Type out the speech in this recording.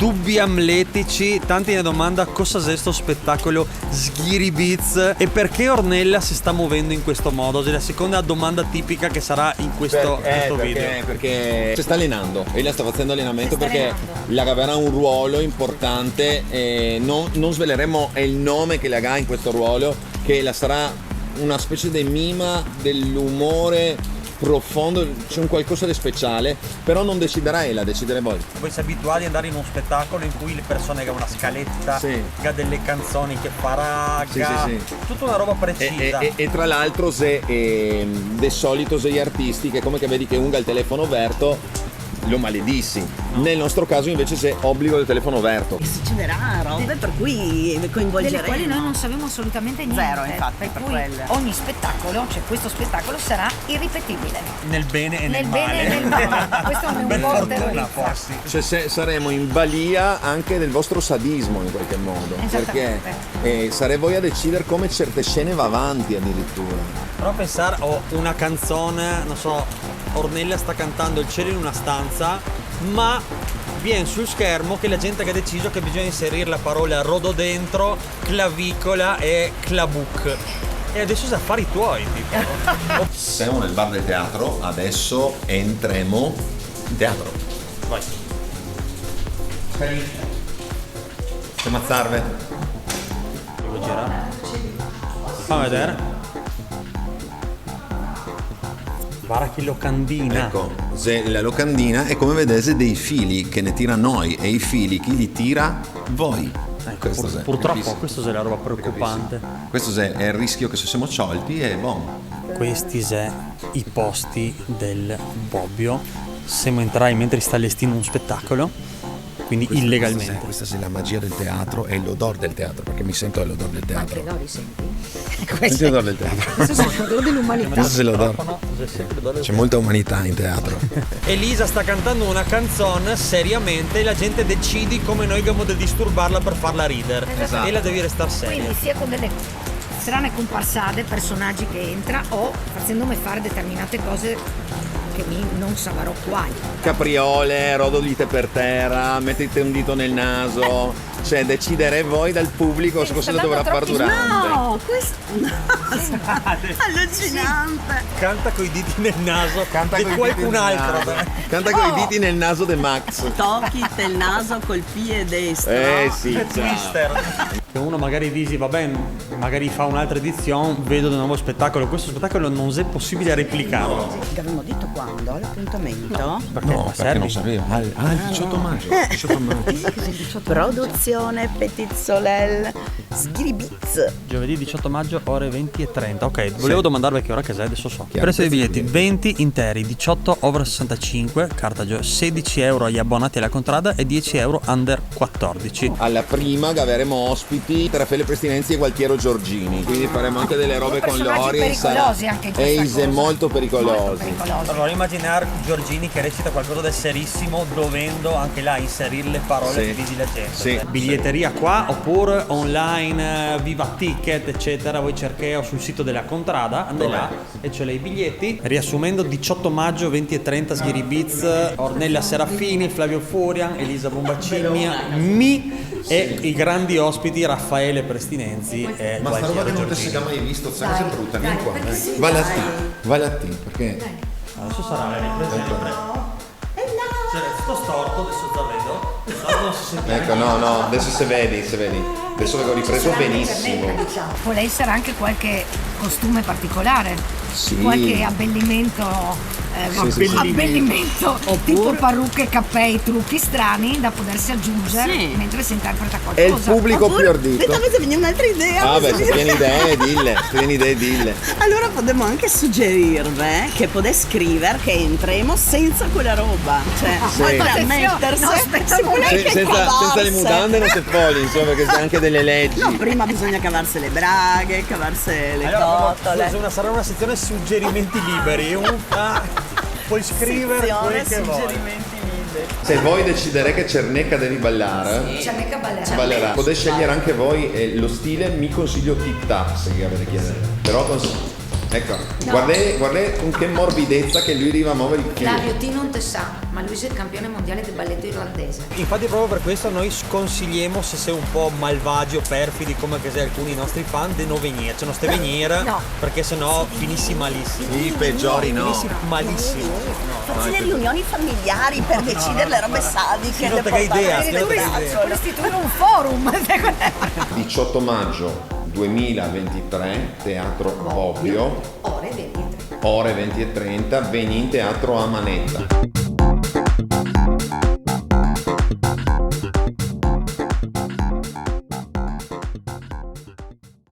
dubbi amletici, tanti ne domanda cosa è sto spettacolo Sghiribizz e perché Ornella si sta muovendo in questo modo. È la seconda domanda tipica che sarà in questo video. Perché si sta allenando, ella sta facendo allenamento perché la avrà un ruolo importante e non sveleremo il nome che la ha in questo ruolo, che la sarà una specie di mima dell'umore profondo, c'è un qualcosa di speciale, però non deciderà ella, decidere voi. Voi siete abituati ad andare in uno spettacolo in cui le persone hanno una scaletta, sì, ha delle canzoni che farà, sì, tutta una roba precisa. E tra l'altro se de solito se gli artisti che come che vedi che unga il telefono aperto lo maledissi. Nel nostro caso invece c'è obbligo del telefono aperto. E succederà robe per cui coinvolgeremo. Delle quali noi non sappiamo assolutamente niente. Zero, infatti, per per cui quelle. ogni spettacolo, cioè questo spettacolo sarà irripetibile. Nel bene e Nel nel bene male. e nel male. Questo è un Per po' fortuna terrorizza. forse. Cioè saremo in balia anche del vostro sadismo in qualche modo, perché sarei voi a decidere come certe scene va avanti addirittura. Però pensare, una canzone, non so, Ornella sta cantando Il cielo in una stanza, ma viene sul schermo che la gente che ha deciso che bisogna inserire la parola rododendro, clavicola e clabuc. E adesso sei affari tuoi, tipo. Siamo nel bar del teatro, adesso entriamo in teatro. Vai. Ammazzarve. Devo girare. Fammi vedere. Guarda che locandina. Ecco, la locandina è come vedete dei fili che ne tira noi e i fili chi li tira? Voi. Ecco, purtroppo questo è la roba preoccupante. Questo è il rischio che se siamo sciolti e boh. Questi sono i posti del Bobbio. Siamo entrati mentre sta allestendo un spettacolo, quindi illegalmente. Questa è la magia del teatro e l'odore del teatro, perché mi sento l'odore del teatro. Anche Dori, senti? Senti l'odore del teatro. Questo è l'odore dell'umanità. Questo è l'odore. C'è molta umanità in teatro. Elisa sta cantando una canzone seriamente e la gente decidi come noi abbiamo di disturbarla per farla ridere. Esatto. E la devi restare seria. Quindi sia con delle strane comparsate, personaggi che entra o facendomi fare determinate cose che non saprò quali. Capriole, rodolite per terra, mettete un dito nel naso, cioè decidere voi dal pubblico cosa lo dovrà fare durante. No, questo allucinante. Canta coi diti nel naso Canta di coi qualcun diti nel altro. naso. Canta coi diti nel naso de Max. Tocchi il naso col piede destro. Sì, ciao. Twister. Che uno magari dici, va bene, magari fa un'altra edizione, vedo di nuovo spettacolo. Questo spettacolo non è possibile replicarlo. Avevamo detto quando? All'appuntamento? Perché non sapevo. Il 18 maggio. 18 maggio. Produzione Petit Soleil Sghiribizz. Giovedì 18 maggio, ore 20:30. Ok, volevo domandarvi che ora che sei, adesso so. Prezzo dei biglietti 20 interi, 18 over 65, carta 16 euro agli abbonati alla contrada e 10 euro under 14. Alla prima avremo ospiti Raffaele Prestinenzi e Gualtiero Giorgini, quindi faremo anche delle robe con personaggi loro pericolosi anche in questa cosa. molto pericolosi. Molto pericolosi. Allora immaginare Giorgini che recita qualcosa di serissimo dovendo anche là inserire le parole Sì. che dici la gente. Sì. Biglietteria qua oppure online, Viva Ticket eccetera, voi cercate sul sito della contrada, andate là e c'è i biglietti. Riassumendo, 18 maggio 20:30 Sghiribizz, Ornella Serafini, Flavio Furian, Elisa Bombacini, e i grandi ospiti Raffaele Prestinenzi e Ma sta roba Gualtiero che non si Giorgini. sia mai visto, sai che è brutta, vieni qua. Vale a te, perché Adesso sarà la ripresa. Cioè, sto storto, adesso già vedo. Storto non si sente. ecco, no, adesso se vedi. Adesso l'avevo ripreso benissimo. Può essere anche qualche costume particolare, Sì. qualche abbellimento, sì. abbellimento tipo parrucche, cappei, trucchi strani da potersi aggiungere Sì. mentre si interpreta È il qualcosa. pubblico più ardito. Avete venire un'altra idea? Ah beh, se tieni idee, dille. Allora potremmo anche suggerirvi che potete scrivere che entriamo senza quella roba, cioè Sì. per mettersi No, aspetta, si può anche Senza le cavarsi. mutande non si può, insomma, perché c'è anche delle leggi. No, prima bisogna cavarsi le braghe, cavarsi le cotole. Sarà una sezione suggerimenti liberi. Puoi scrivere quel che vuoi. suggerimenti liberi. Se voi deciderete che Cernecca devi ballare, C'è mica ballerà. ballerà. Potete scegliere anche voi lo stile, mi consiglio tip tap se avete chiedere. Però ecco, guardate con che morbidezza che lui arriva a muovere il piede. Flavio, ti non te sa. ma lui è il campione mondiale di balletto irlandese. Infatti proprio per questo noi sconsigliamo, se sei un po' malvagi o perfidi come che sei alcuni nostri fan, di non venire, cioè non stai venire, No. perché sennò finissi malissimo. Sì, peggiori no. Finissi malissimo. Fatti le riunioni familiari per decidere le robe sadiche. non te che idea, sì, non te che idea. Vuole istituire un forum. 18 maggio 2023, Teatro Bobbio, Ore 23. ore 20:30, Veni in Teatro a Manetta.